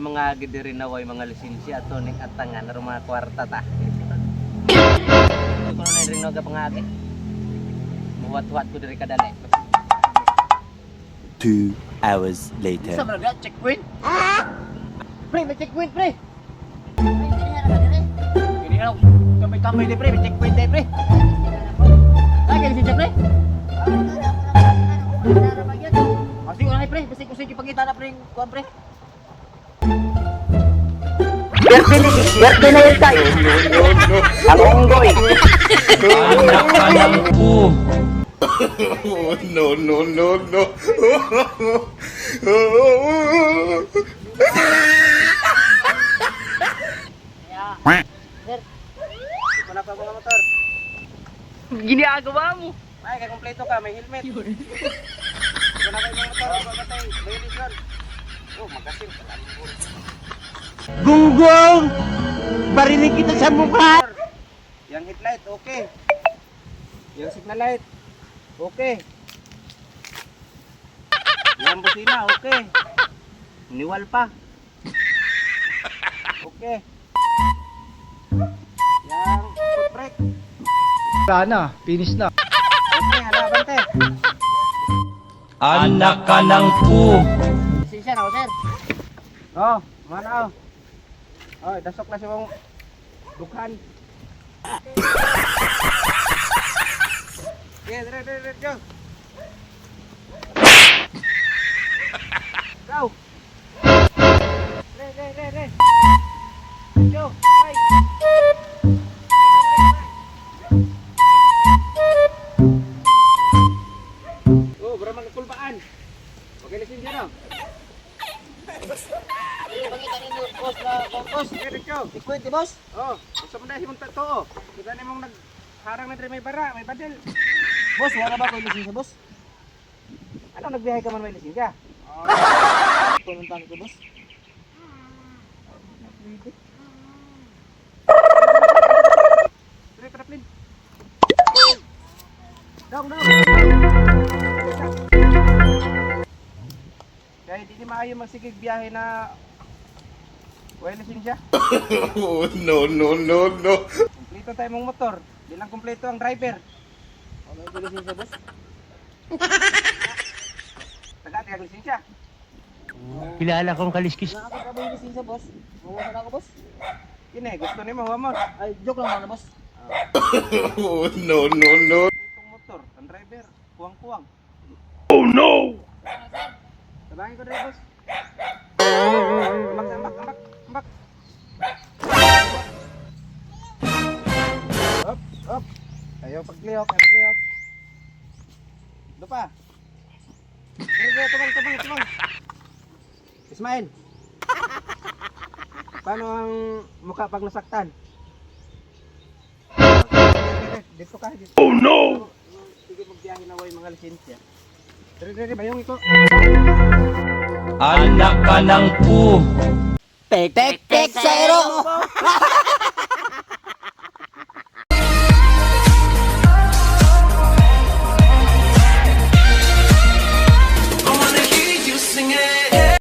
Mga gidiri na way mga lisensya ato ning atangan ro mga kwarta ta. Kuno na rin nga pangagi. Muwat-wat ko diri kadali. 2 hours later. Sa mga checkpoint. Pre, may checkpoint pre. Ini ano, kamay-kamay ni pre, may checkpoint day pre. Ay, kaya lisensya pre. Kasi wala pre, basta ko sige pagkita na pre, kuan pre. Berte na yun tayo. Ang unggoy. Anak ka ng po. No, no, no, no. Wala pa mga motor. Ginagawa mo. Ay, kaya kompleto ka, may helmet. Wala kayo mga motor, mamatay, violation. Oh, magasin ka lang. Gunggong! Barinig kita sa mukha! Yang headlight, okay. Yang signal light, okay. Yang busina, okay. Niwal pa. Okay. Yang foot brake, Sana, finish na. okay, hala, bante. Anak ka ng po. Lisensya na ako, sir. Oh, mana oh. Oh, dasok na siya mong dukhan. Yeah, dire, go. Go. Re. Go. Bye. Oh, bro magkulbaan. Okay, lisensya na. Boss, dire ko. Ikwente, boss. Oh, gusto mo dahil mong totoo. Kita na mong nagharang na diri may bara, may badel. Boss, wala ba ko lisensya, boss? Ano nagbiyahe ka man may lisensya? Pumuntahan ko, boss. Dire para plin. Dong. Kaya di maayo magsigig biyahe na wala lisensya. No, no, no, no. Kompleto tayo mong motor. Di lang kompleto ang driver. Wala ko lisensya, boss. Taga lisensya. Kilala kong kaliskis. Wala ka ba yung lisensya, boss? Mawasan ako, boss. Kini, gusto ni mo, mo. Ay, joke lang na, boss. No, no, no. Itong motor, ang driver, kuwang-kuwang. Oh no! Tabangin ko dito, boss. Ambak. Up. Ayaw pagliyok. Lupa. Sige, tumang. Ismail. Paano ang mukha pag nasaktan? Dito ka. Oh no! Sige, magbiyahe na way mga lisensya. Dire, bayong iko. Anak ka ng po. Tek, sa ero!